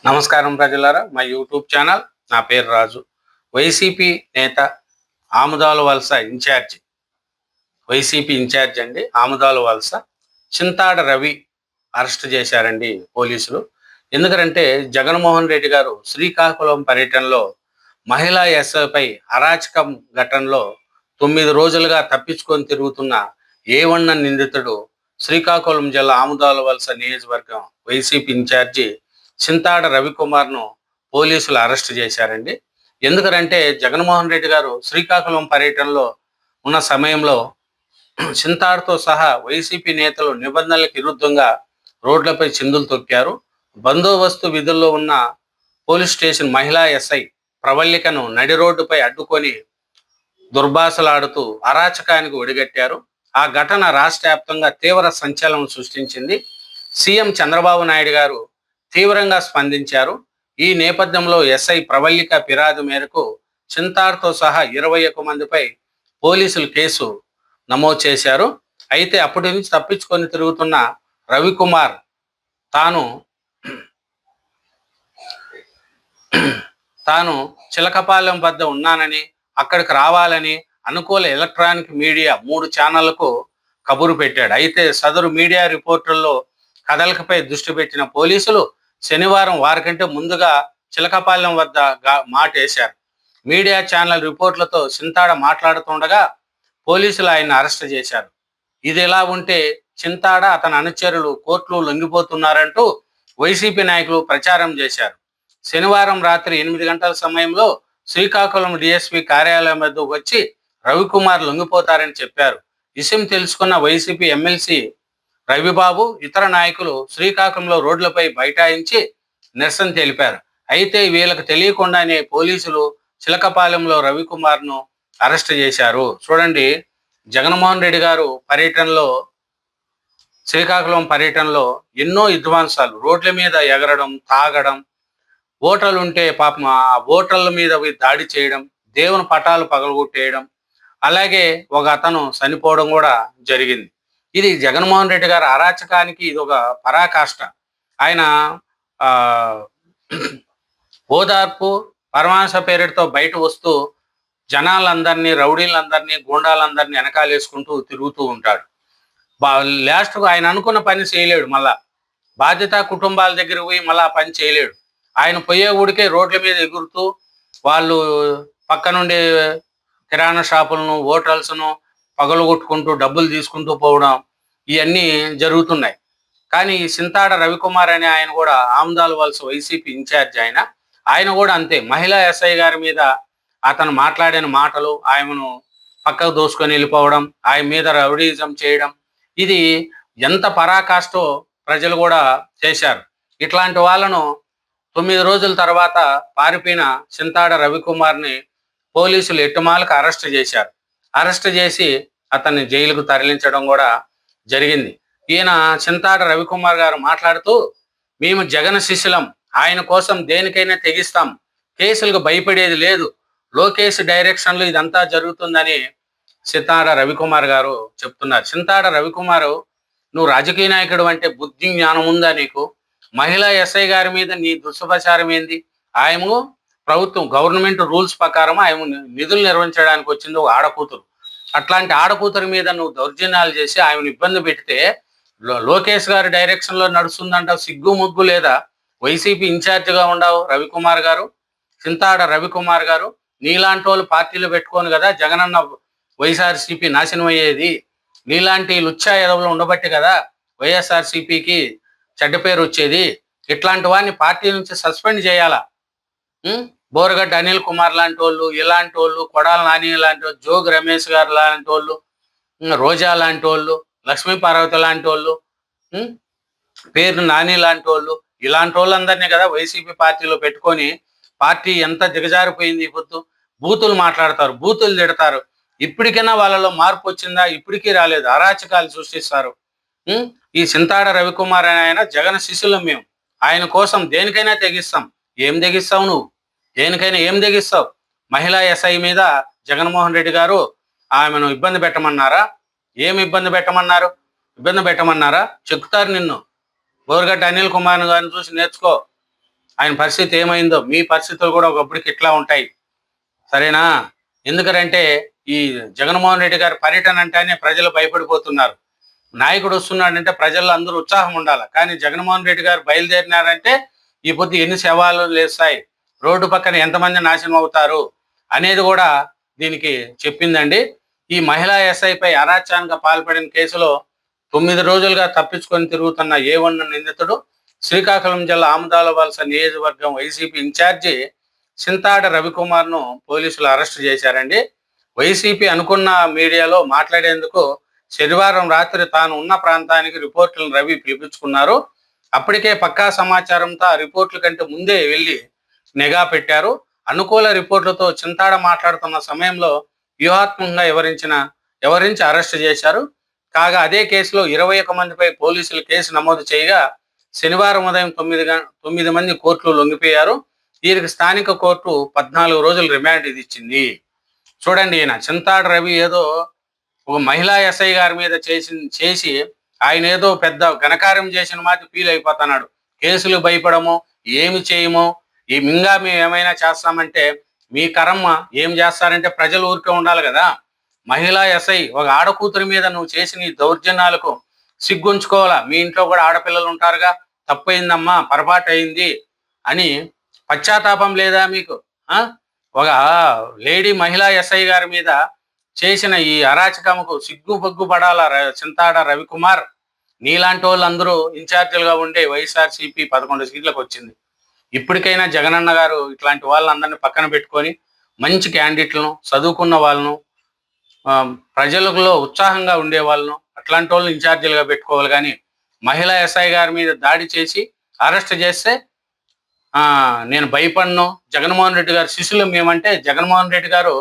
నమస్కారం ప్రజలారా, మా యూట్యూబ్ ఛానల్. నా పేరు రాజు. వైసీపీ నేత ఆముదాల వలస ఇన్ఛార్జి, వైసీపీ ఇన్ఛార్జి అండి ఆముదాల వలస చింతాడ రవి అరెస్ట్ చేశారండి పోలీసులు. ఎందుకంటే జగన్మోహన్ రెడ్డి గారు శ్రీకాకుళం పర్యటనలో మహిళా ఎస్ఐపై అరాచకం ఘటనలో 9 రోజులుగా తప్పించుకొని తిరుగుతున్న ఏవన్న నిందితుడు శ్రీకాకుళం జిల్లా ఆముదాల వలస నియోజకవర్గం వైసీపీ ఇన్ఛార్జి చింతాడ రవికుమార్ను పోలీసులు అరెస్ట్ చేశారండి. ఎందుకంటే జగన్మోహన్ రెడ్డి గారు శ్రీకాకుళం పర్యటనలో ఉన్న సమయంలో చింతాడతో సహా వైసీపీ నేతలు నిబంధనలకు విరుద్ధంగా రోడ్లపై చిందులు తొక్కారు. బందోబస్తు విధుల్లో ఉన్న పోలీస్ స్టేషన్ మహిళా ఎస్ఐ ప్రవల్లికను నడి రోడ్డుపై అడ్డుకొని దుర్భాషలాడుతూ అరాచకానికి ఒడిగట్టారు. ఆ ఘటన రాష్ట్ర వ్యాప్తంగా తీవ్ర సంచలనం సృష్టించింది. సీఎం చంద్రబాబు నాయుడు గారు తీవ్రంగా స్పందించారు. ఈ నేపథ్యంలో ఎస్ఐ ప్రవల్లిక ఫిర్యాదు మేరకు చింతాడ్తో సహా 21 మందిపై పోలీసులు కేసు నమోదు చేశారు. అయితే అప్పటి నుంచి తప్పించుకొని తిరుగుతున్న రవికుమార్ తాను చిలకపాలెం వద్ద ఉన్నానని, అక్కడికి రావాలని అనుకూల ఎలక్ట్రానిక్ మీడియా 3 ఛానళ్లకు కబురు పెట్టాడు. అయితే సదరు మీడియా రిపోర్టుల్లో కదలికపై దృష్టి పెట్టిన పోలీసులు శనివారం వారికంటే ముందుగా చిలకపాలెం వద్ద మాటేశారు. మీడియా ఛానల్ రిపోర్ట్లతో చింతాడ మాట్లాడుతుండగా పోలీసులు ఆయన అరెస్ట్ చేశారు. ఇది ఎలా ఉంటే చింతాడ అతని అనుచరులు కోర్టులు లొంగిపోతున్నారంటూ వైసీపీ నాయకులు ప్రచారం చేశారు. శనివారం రాత్రి 8 గంటల సమయంలో శ్రీకాకుళం డిఎస్పీ కార్యాలయం వద్ద వచ్చి రవికుమార్ లొంగిపోతారని చెప్పారు. విషయం తెలుసుకున్న వైసీపీ ఎమ్మెల్సీ రవిబాబు ఇతర నాయకులు శ్రీకాకుళంలో రోడ్లపై బైఠాయించి నిరసన తెలిపారు. అయితే వీళ్ళకి తెలియకుండానే పోలీసులు చిలకపాలెంలో రవికుమార్ను అరెస్ట్ చేశారు. చూడండి, జగన్మోహన్ రెడ్డి గారు శ్రీకాకుళం పర్యటనలో ఎన్నో విధ్వంసాలు, రోడ్ల మీద ఎగరడం, తాగడం, ఓటర్లు ఉంటే పాపం ఆ ఓటర్ల మీద దాడి చేయడం, దేవుని పటాలు పగలగొట్టేయడం, అలాగే ఒక అతను చనిపోవడం కూడా జరిగింది. ఇది జగన్మోహన్ రెడ్డి గారి అరాచకానికి ఇది ఒక పరాకాష్ట. ఆయన ఓదార్పు పరమాంస పేరుతో బయట వస్తూ జనాలందరినీ, రౌడీలందరినీ, గూండాలందరినీ వెనకాలేసుకుంటూ తిరుగుతూ ఉంటాడు. లాస్ట్కు ఆయన అనుకున్న పని చేయలేడు. మళ్ళా బాధ్యత కుటుంబాల దగ్గర పోయి మళ్ళా పని చేయలేడు. ఆయన పోయే ఊడికే రోడ్ల మీద ఎగురుతూ వాళ్ళు పక్క నుండి కిరాణా షాపులను, హోటల్స్ను పగలగొట్టుకుంటూ డబ్బులు తీసుకుంటూ పోవడం ఇవన్నీ జరుగుతున్నాయి. కానీ చింతాడ రవికుమార్ అనే ఆయన కూడా ఆముదాల వలస వైసీపీ ఇన్ఛార్జ్. ఆయన కూడా అంతే. మహిళా ఎస్ఐ గారి మీద అతను మాట్లాడిన మాటలు, ఆయనను పక్కకు దోసుకొని వెళ్ళిపోవడం, ఆయన మీద రౌడీజం చేయడం, ఇది ఎంత పరాకాష్టో ప్రజలు కూడా చేశారు. ఇట్లాంటి వాళ్ళను 9 రోజుల తర్వాత పారిపోయిన చింతాడ రవికుమార్ని పోలీసులు ఎట్టుమాలకు అరెస్ట్ చేశారు. అరెస్ట్ చేసి అతన్ని జైలుకు తరలించడం కూడా జరిగింది. ఈయన చింతాడ రవికుమార్ గారు మాట్లాడుతూ, మేము జగన్ శిష్యులం, ఆయన కోసం దేనికైనా తెగిస్తాం, కేసులకు భయపడేది లేదు, లోకేష్ డైరెక్షన్లో ఇదంతా జరుగుతుందని చింతాడ రవికుమార్ గారు చెప్తున్నారు. చింతాడ రవికుమారు, నువ్వు రాజకీయ నాయకుడు అంటే బుద్ధి జ్ఞానం ఉందా నీకు? మహిళా ఎస్ఐ గారి మీద నీ దుష్ప్రచారం ఏంది? ఆయన ప్రభుత్వం గవర్నమెంట్ రూల్స్ ప్రకారం ఆయన నిధులు నిర్వహించడానికి వచ్చింది ఒక ఆడకూతురు. అట్లాంటి ఆడకూతురి మీద నువ్వు దౌర్జన్యాలు చేసి ఆయనను ఇబ్బంది పెడితే లోకేష్ గారి డైరెక్షన్లో నడుస్తుందంటావు. సిగ్గు ముగ్గు లేదా? వైసీపీ ఇన్ఛార్జిగా ఉండవు రవికుమార్ గారు, చింతాడ రవికుమార్ గారు. నీలాంటి వాళ్ళు పార్టీలు పెట్టుకోను కదా జగనన్న వైఎస్ఆర్సీపీ నాశనం అయ్యేది. నీలాంటి లుచ్చా ఎదవులు ఉండబట్టి కదా వైఎస్ఆర్సీపీకి చెడ్డ పేరు వచ్చేది. ఇట్లాంటి వాడిని పార్టీ నుంచి సస్పెండ్ చేయాలా? బోరగడ్డ అనిల్ కుమార్ లాంటి వాళ్ళు, ఇలాంటి వాళ్ళు, కొడాల నాని లాంటి వాళ్ళు, జోగి రమేష్ గారు లాంటి వాళ్ళు, రోజా లాంటి వాళ్ళు, లక్ష్మీ పార్వతి లాంటి వాళ్ళు, పేరు నాని లాంటి వాళ్ళు, ఇలాంటి వాళ్ళందరినీ కదా వైసీపీ పార్టీలో పెట్టుకొని పార్టీ ఎంత దిగజారిపోయింది. ఇప్పుడు బూతులు మాట్లాడతారు, బూతులు తిడతారు. ఇప్పటికైనా వాళ్ళలో మార్పు వచ్చిందా? ఇప్పటికీ రాలేదు. అరాచకాలు సృష్టిస్తారు. ఈ చింతాడ రవికుమార్ అని ఆయన జగన్ శిష్యులం మేము, ఆయన కోసం దేనికైనా తెగిస్తాం. ఏం తెగిస్తావు నువ్వు? దేనికైనా ఏం తెగిస్తావు? మహిళా ఎస్ఐ మీద జగన్మోహన్ రెడ్డి గారు ఆమెను ఇబ్బంది పెట్టమన్నారా? ఏమి ఇబ్బంది పెట్టమన్నారు? ఇబ్బంది పెట్టమన్నారా? చెక్కుతారు నిన్ను. బోరగడ్డ అనిల్ కుమార్ గారిని చూసి నేర్చుకో. ఆయన పరిస్థితి ఏమైందో, మీ పరిస్థితులు కూడా ఒకప్పటికి ఇట్లా ఉంటాయి. సరేనా? ఎందుకంటే ఈ జగన్మోహన్ రెడ్డి గారి పర్యటన అంటేనే ప్రజలు భయపడిపోతున్నారు. నాయకుడు వస్తున్నాడంటే ప్రజల్లో అందరూ ఉత్సాహం ఉండాలి. కానీ జగన్మోహన్ రెడ్డి గారు బయలుదేరినారంటే ఈ పొద్దు ఎన్ని శవాలు లేస్తాయి, రోడ్డు పక్కన ఎంతమంది నాశనం అవుతారు అనేది కూడా దీనికి చెప్పిందండి. ఈ మహిళా ఎస్ఐపై అరాచకానికి పాల్పడిన కేసులో 9 రోజులుగా తప్పించుకొని తిరుగుతున్న A1 నిందితుడు శ్రీకాకుళం జిల్లా ఆముదాలవలస నియోజకవర్గం వైసీపీ ఇన్ఛార్జి చింతాడ రవికుమార్ను పోలీసులు అరెస్టు చేశారండి. వైసీపీ అనుకున్న మీడియాలో మాట్లాడేందుకు శనివారం రాత్రి తాను ఉన్న ప్రాంతానికి రిపోర్టులను రవి పిలిపించుకున్నారు. అప్పటికే పక్కా సమాచారంతో ఆ రిపోర్టుల కంటే ముందే వెళ్ళి నిఘా పెట్టారు. అనుకూల రిపోర్టులతో చింతాడ మాట్లాడుతున్న సమయంలో వ్యూహాత్మకంగా ఎవరించి అరెస్టు చేశారు. కాగా అదే కేసులో 21 మందిపై పోలీసులు కేసు నమోదు చేయగా శనివారం ఉదయం 9 మంది కోర్టులో లొంగిపోయారు. వీరికి స్థానిక కోర్టు 14 రోజులు రిమాండ్ ఇచ్చింది. చూడండి, ఈయన చింతాడ రవి ఏదో ఒక మహిళా ఎస్ఐ గారి మీద చేసి ఆయన ఏదో పెద్ద ఘనకార్యం చేసిన మాట ఫీల్ అయిపోతున్నాడు. కేసులు భయపడము, ఏమి చేయము, ఇంకా మేము ఏమైనా చేస్తామంటే మీ కర్మ. ఏం చేస్తారంటే ప్రజలు ఊరికే ఉండాలి కదా. మహిళా ఎస్ఐ ఒక ఆడకూతురి మీద నువ్వు చేసిన ఈ దౌర్జన్యాలకు సిగ్గుంచుకోవాలా. మీ ఇంట్లో కూడా ఆడపిల్లలు ఉంటారుగా, తప్పైందమ్మా, పొరపాటు అయింది అని పశ్చాత్తాపం లేదా మీకు? ఒక లేడీ మహిళా ఎస్ఐ గారి మీద చేసిన ఈ అరాచకముకు సిగ్గు పడాల చింతాడ రవికుమార్. నీలాంటి వాళ్ళు అందరూ ఇన్ఛార్జీలుగా ఉండే వైఎస్ఆర్సీపీ 11 సీట్లకు వచ్చింది. ఇప్పటికైనా జగనన్న గారు ఇట్లాంటి వాళ్ళందరినీ పక్కన పెట్టుకొని మంచి క్యాండిడేట్లను, చదువుకున్న వాళ్ళను, ప్రజలలో ఉత్సాహంగా ఉండే వాళ్ళను అట్లాంటి వాళ్ళని ఇన్ఛార్జీలుగా పెట్టుకోవాలి. కానీ మహిళా ఎస్ఐ గారి మీద దాడి చేసి అరెస్ట్ చేస్తే నేను భయపడను. జగన్మోహన్ రెడ్డి గారు శిష్యులు మేమంటే జగన్మోహన్ రెడ్డి గారు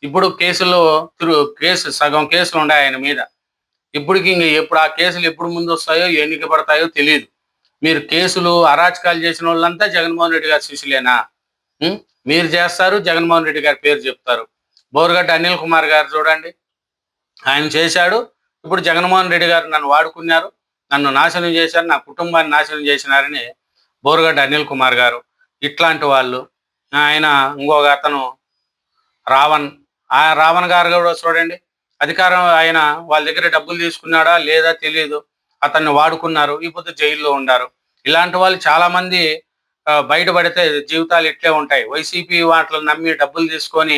ఇప్పుడు సగం కేసులు ఉన్నాయి ఆయన మీద. ఇప్పటికి ఎప్పుడు ఆ కేసులు ఎప్పుడు ముందు వస్తాయో, ఎన్నిక పడతాయో తెలియదు. మీరు కేసులు అరాచకాలు చేసిన వాళ్ళంతా జగన్మోహన్ రెడ్డి గారి శిష్యులేనా? మీరు చేస్తారు, జగన్మోహన్ రెడ్డి గారి పేరు చెప్తారు. బోరుగడ్డ అనిల్ కుమార్ గారు చూడండి, ఆయన చేశాడు. ఇప్పుడు జగన్మోహన్ రెడ్డి గారు నన్ను వాడుకున్నారు, నన్ను నాశనం చేశారు, నా కుటుంబాన్ని నాశనం చేసినారని బోరుగడ్డ అనిల్ కుమార్ గారు. ఇట్లాంటి వాళ్ళు. ఆయన ఇంకొక అతను రావణ్ గారు కూడా చూడండి, అధికారం ఆయన వాళ్ళ దగ్గర డబ్బులు తీసుకున్నాడా లేదా తెలియదు, అతన్ని వాడుకున్నారు, ఇప్పుడు జైల్లో ఉన్నారు. ఇలాంటి వాళ్ళు చాలా మంది బయటపడితే జీవితాలు ఇట్లే ఉంటాయి. వైసీపీ వాటిని నమ్మి డబ్బులు తీసుకొని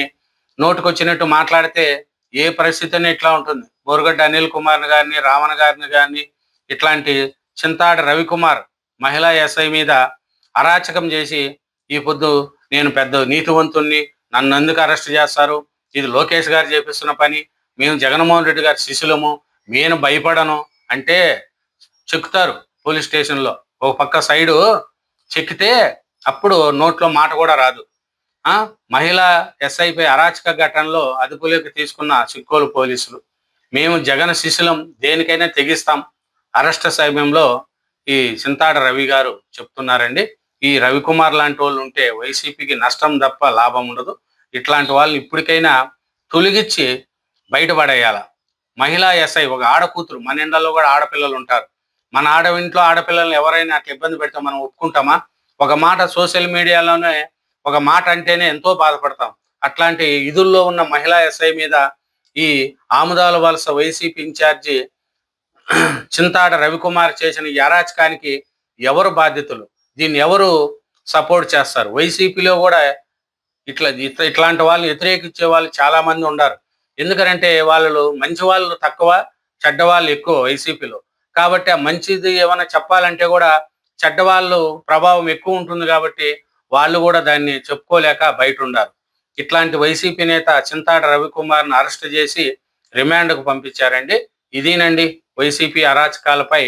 నోటుకొచ్చినట్టు మాట్లాడితే ఏ పరిస్థితిని ఇట్లా ఉంటుంది. బోరుగడ్డ అనిల్ కుమార్ గారిని, రావణ్ గారిని కానీ, ఇట్లాంటి చింతాడ రవికుమార్ మహిళా ఎస్ఐ మీద అరాచకం చేసి ఈ పొద్దు నేను పెద్ద నీతివంతుణ్ణి, నన్ను ఎందుకు అరెస్ట్ చేస్తారు, ఇది లోకేష్ గారు చేపిస్తున్న పని, మేము జగన్మోహన్ రెడ్డి గారి శిష్యులము, నేను భయపడను అంటే చెక్కుతారు పోలీస్ స్టేషన్లో. ఒక పక్క సైడు చెక్కితే అప్పుడు నోట్లో మాట కూడా రాదు. మహిళా ఎస్ఐపై అరాచక ఘటనలో అదుపులోకి తీసుకున్న చిక్కోలు పోలీసులు. మేము జగన్ శిష్యులం, దేనికైనా తెగిస్తాం అరెస్ట్ సమయంలో ఈ చింతాడ రవి గారు చెప్తున్నారండి. ఈ రవికుమార్ లాంటి వాళ్ళు ఉంటే వైసీపీకి నష్టం తప్ప లాభం ఉండదు. ఇట్లాంటి వాళ్ళు ఇప్పటికైనా తొలగించి బయటపడేయాల. మహిళా ఎస్ఐ ఒక ఆడకూతురు, మన ఇండ్లలో కూడా ఆడపిల్లలు ఉంటారు. మన ఇంట్లో ఆడపిల్లల్ని ఎవరైనా అట్లా ఇబ్బంది పెడితే మనం ఒప్పుకుంటామా? ఒక మాట సోషల్ మీడియాలోనే ఒక మాట అంటేనే ఎంతో బాధపడతాం. అట్లాంటి ఇదుల్లో ఉన్న మహిళా ఎస్ఐ మీద ఈ ఆముదాల వలస వైసీపీ ఇన్ఛార్జి చింతాడ రవికుమార్ చేసిన ఈ అరాచకానికి ఎవరు బాధ్యతలు? దీన్ని ఎవరు సపోర్ట్ చేస్తారు? వైసీపీలో కూడా ఇట్లాంటి వాళ్ళు వ్యతిరేకించే వాళ్ళు చాలా మంది ఉన్నారు. ఎందుకంటే వాళ్ళు మంచి వాళ్ళు తక్కువ, చెడ్డవాళ్ళు ఎక్కువ వైసీపీలో. కాబట్టి ఆ మంచిది ఏమైనా చెప్పాలంటే కూడా చెడ్డవాళ్ళు ప్రభావం ఎక్కువ ఉంటుంది. కాబట్టి వాళ్ళు కూడా దాన్ని చెప్పుకోలేక బయట ఉన్నారు. ఇట్లాంటి వైసీపీ నేత చింతాడ రవికుమార్ను అరెస్ట్ చేసి రిమాండ్కు పంపించారండి. ఇదేనండి వైసీపీ అరాచకాలపై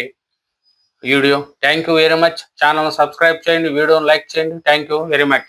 video. Thank you very much. Channel subscribe చేయండి, వీడియోని లైక్ చేయండి. Thank you very much.